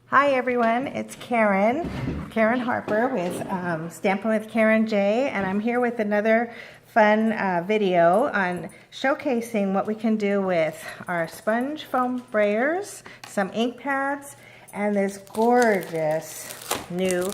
Hi everyone, it's Karen Harper with Stampin' with Karen J, and I'm here with another fun video on showcasing what we can do with our sponge foam brayers, some ink pads, and this gorgeous new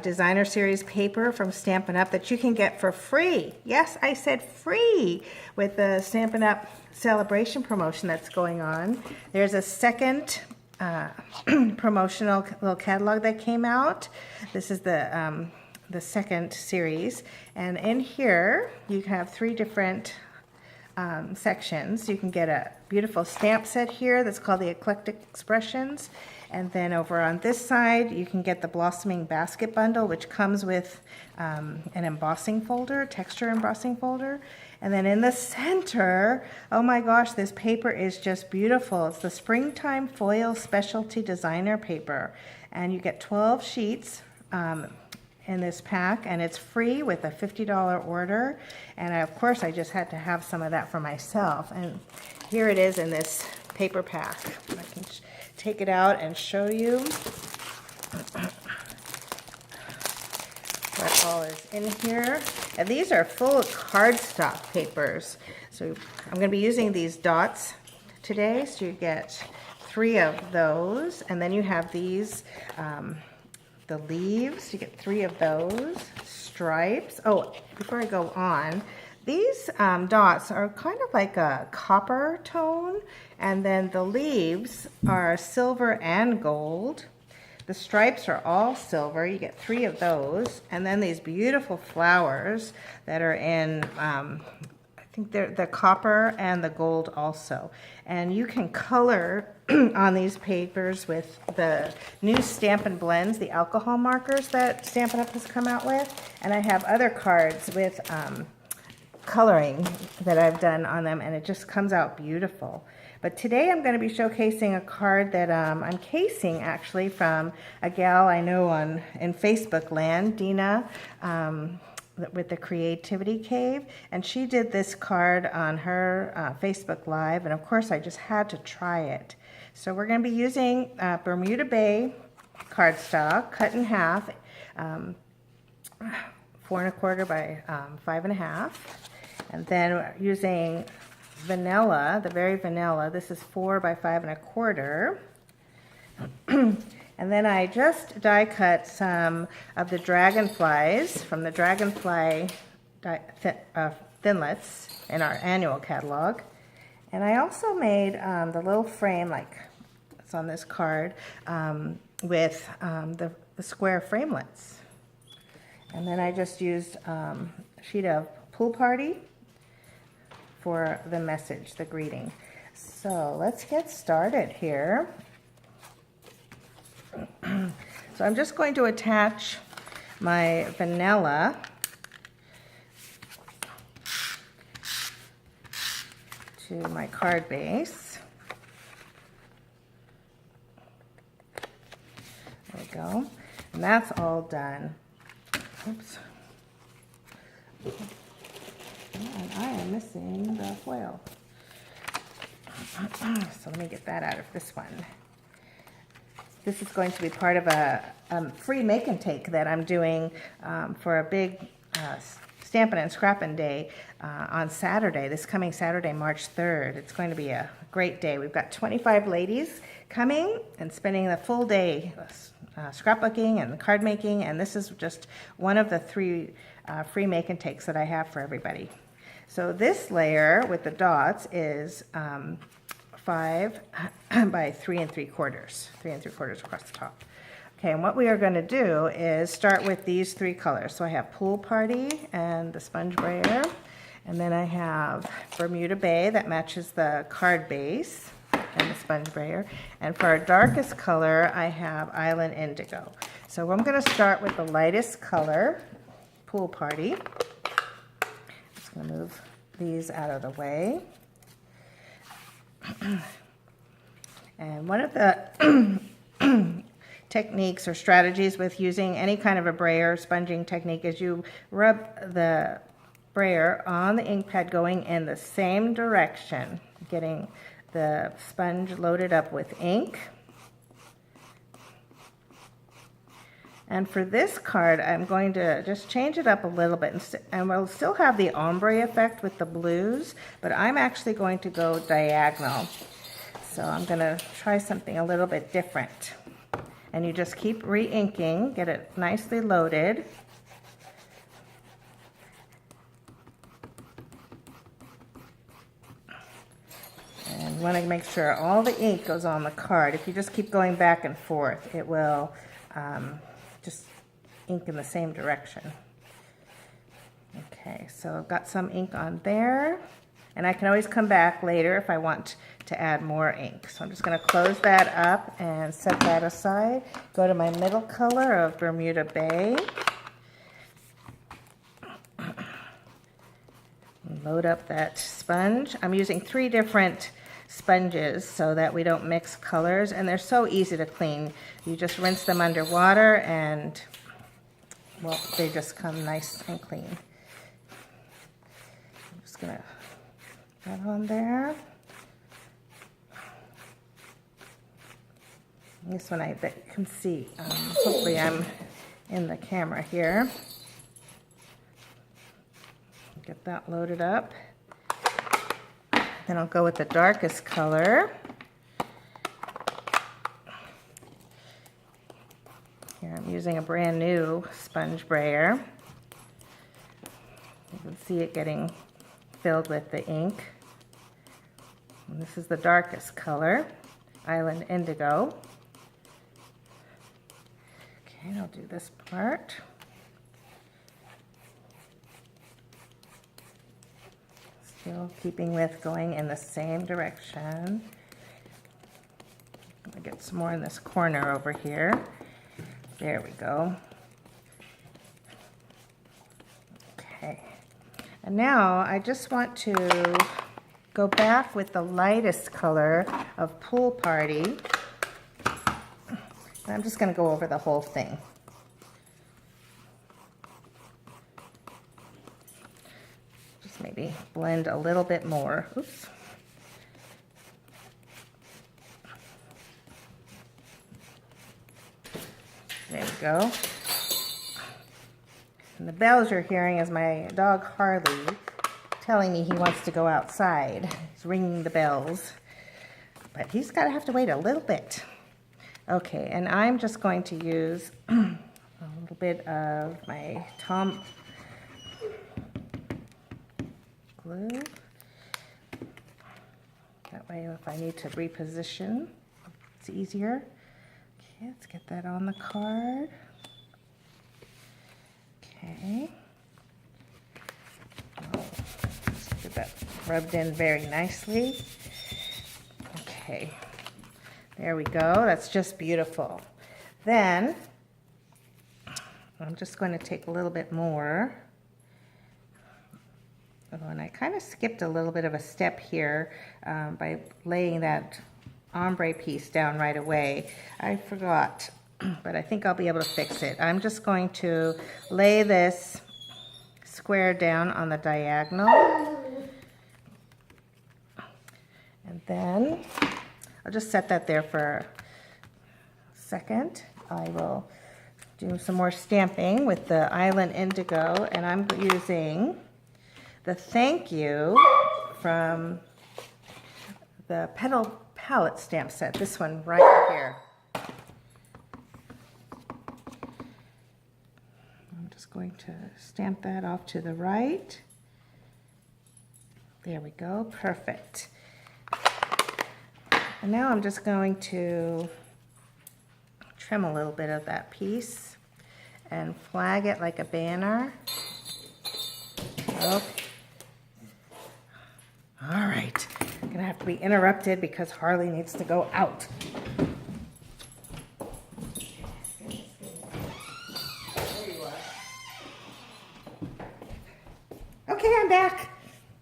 designer series paper from Stampin' Up that you can get for free. Yes, I said free with the Stampin' Up celebration promotion that's going on. There's a second promotional little catalog that came out. This is the second series, and in here you have three different sections. You can get a beautiful stamp set here that's called the Eclectic Expressions, and then over on this side you can get the Blossoming Basket Bundle, which comes with an embossing folder, texture embossing folder. And then in the center, oh my gosh, this paper is just beautiful. It's the Springtime Foil Specialty Designer paper. And you get 12 sheets in this pack, and it's free with a $50 order. And of course, I just had to have some of that for myself. And here it is in this paper pack. I can take it out and show you what all is in here. And these are full cardstock papers. So I'm going to be using these dots today. So you get 3 of those. And then you have these, the leaves. You get 3 of those. Stripes. Oh, before I go on, these dots are kind of like a copper tone. And then the leaves are silver and gold. The stripes are all silver. You get 3 of those. And then these beautiful flowers that are in, I think they're the copper and the gold also. And you can color on these papers with the new Stampin' Blends, the alcohol markers that Stampin' Up! Has come out with. And I have other cards with coloring that I've done on them, and it just comes out beautiful. But today I'm going to be showcasing a card that I'm casing actually from a gal I know in Facebook land, Dina, with the Creativity Cave. And she did this card on her Facebook Live, and of course I just had to try it. So we're going to be using Bermuda Bay cardstock, cut in half, 4 1/4 by 5 1/2. And then we're using vanilla, the very vanilla. This is 4 by 5 1/4. And then I just die cut some of the dragonflies from the dragonfly thinlets in our annual catalog. And I also made the little frame, like it's on this card, with the square framelets. And then I just used a sheet of Pool Party for the message, the greeting. So let's get started here. So I'm just going to attach my vanilla to my card base. There we go. And that's all done. Oops. And I am missing the foil. So let me get that out of this one. This is going to be part of a free make and take that I'm doing for a big Stampin' and Scrappin' Day on Saturday, this coming Saturday, March 3rd. It's going to be a great day. We've got 25 ladies coming and spending the full day scrapbooking and card making, and this is just one of the 3 free make and takes that I have for everybody. So this layer with the dots is 5 by 3 3/4, 3 3/4 across the top. Okay, and what we are going to do is start with these 3 colors. So I have Pool Party and the sponge brayer, and then I have Bermuda Bay that matches the card base and the sponge brayer. And for our darkest color, I have Island Indigo. So I'm going to start with the lightest color, Pool Party. Just going to move these out of the way. And one of the techniques or strategies with using any kind of a brayer sponging technique is you rub the brayer on the ink pad going in the same direction, getting the sponge loaded up with ink. And for this card, I'm going to just change it up a little bit, and we'll still have the ombre effect with the blues, but I'm actually going to go diagonal. So I'm going to try something a little bit different. And you just keep re-inking, get it nicely loaded. And you want to make sure all the ink goes on the card. If you just keep going back and forth, it will just ink in the same direction. Okay, so I've got some ink on there, and I can always come back later if I want to add more ink. So I'm just going to close that up and set that aside. Go to my middle color of Bermuda Bay. Load up that sponge. I'm using 3 different sponges so that we don't mix colors, and they're so easy to clean. You just rinse them under water and, well, they just come nice and clean. I'm just gonna put that on there. This one I bet you can see. Hopefully I'm in the camera here. Get that loaded up. Then I'll go with the darkest color. Here I'm using a brand new sponge brayer. You can see it getting filled with the ink. And this is the darkest color, Island Indigo. Okay, I'll do this part. Still keeping with going in the same direction. I'm gonna get some more in this corner over here. There we go. Okay, and now I just want to go back with the lightest color of Pool Party. I'm just gonna go over the whole thing. Maybe blend a little bit more. Oops. There we go. And the bells you're hearing is my dog Harley telling me he wants to go outside. He's ringing the bells, but he's got to have to wait a little bit. Okay, and I'm just going to use a little bit of my glue. That way if I need to reposition, it's easier. Okay, let's get that on the card. Okay. Oh, let's get that rubbed in very nicely. Okay. There we go. That's just beautiful. Then I'm just going to take a little bit more. Oh, and I kind of skipped a little bit of a step here by laying that ombre piece down right away. I forgot, but I think I'll be able to fix it. I'm just going to lay this square down on the diagonal. And then I'll just set that there for a second. I will do some more stamping with the Island Indigo, and I'm using the Thank You from the Petal Palette stamp set, this one right here. I'm just going to stamp that off to the right. There we go, perfect. And now I'm just going to trim a little bit of that piece and flag it like a banner. Oh. All right, I'm gonna have to be interrupted because Harley needs to go out. Okay, I'm back.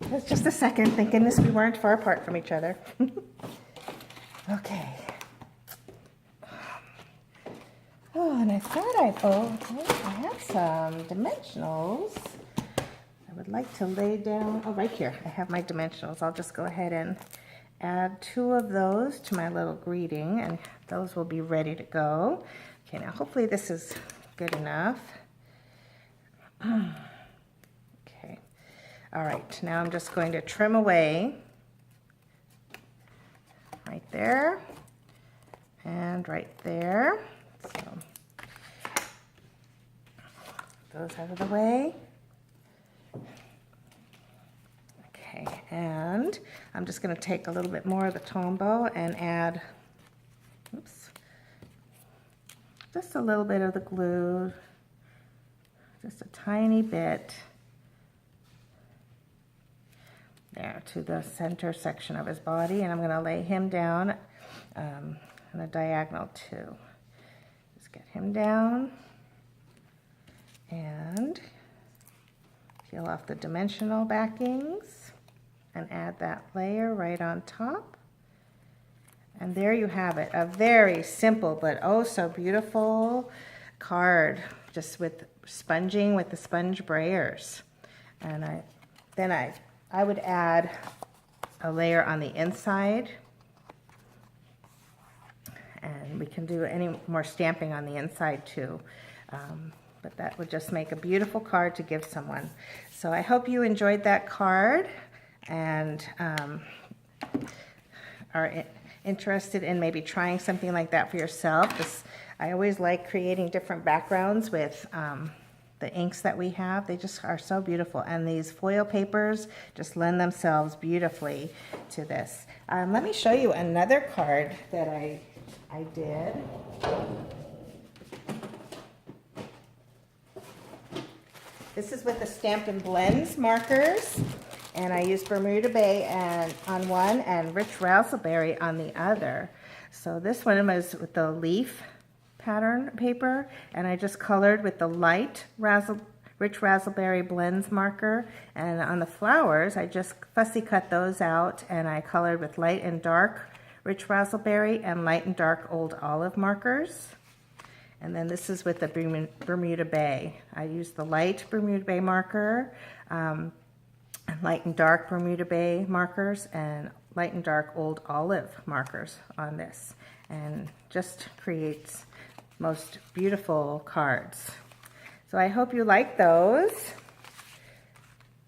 It's just a second, thank goodness we weren't far apart from each other. Okay. Oh, and I thought I have some dimensionals. I would like to lay down, oh, right here, I have my dimensionals. I'll just go ahead and add 2 of those to my little greeting, and those will be ready to go. Okay, now hopefully this is good enough. Okay. All right, now I'm just going to trim away right there and right there. So those out of the way. Okay, and I'm just going to take a little bit more of the Tombow and add, oops, just a little bit of the glue, just a tiny bit there to the center section of his body, and I'm going to lay him down on a diagonal too. Just get him down and peel off the dimensional backings and add that layer right on top. And there you have it, a very simple but oh so beautiful card, just with sponging with the sponge brayers. And I would add a layer on the inside, and we can do any more stamping on the inside too. But that would just make a beautiful card to give someone. So I hope you enjoyed that card and are interested in maybe trying something like that for yourself. I always like creating different backgrounds with the inks that we have. They just are so beautiful, and these foil papers just lend themselves beautifully to this. Let me show you another card that I did. This is with the Stampin' Blends markers, and I used Bermuda Bay on one and Rich Razzleberry on the other. So this one was with the leaf pattern paper, and I just colored with the light Rich Razzleberry Blends marker, and on the flowers I just fussy cut those out, and I colored with light and dark Rich Razzleberry and light and dark Old Olive markers. And then this is with the Bermuda Bay. I used the light Bermuda Bay marker, light and dark Bermuda Bay markers, and light and dark Old Olive markers on this, and just creates most beautiful cards. So I hope you like those.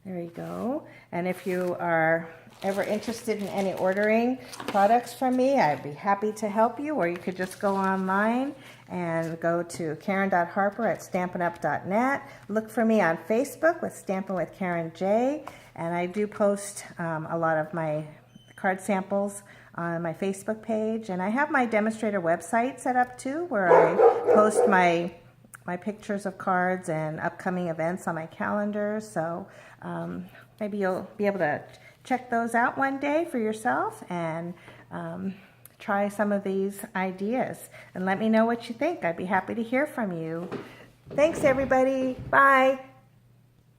There you go. And if you are ever interested in any ordering products from me, I'd be happy to help you, or you could just go online and go to karen.harper@stampinup.net. Look for me on Facebook with Stampin' with Karen J, and I do post a lot of my card samples on my Facebook page, and I have my demonstrator website set up too, where I post my pictures of cards and upcoming events on my calendar. So maybe you'll be able to check those out one day for yourself and try some of these ideas, and let me know what you think. I'd be happy to hear from you. Thanks everybody. Bye.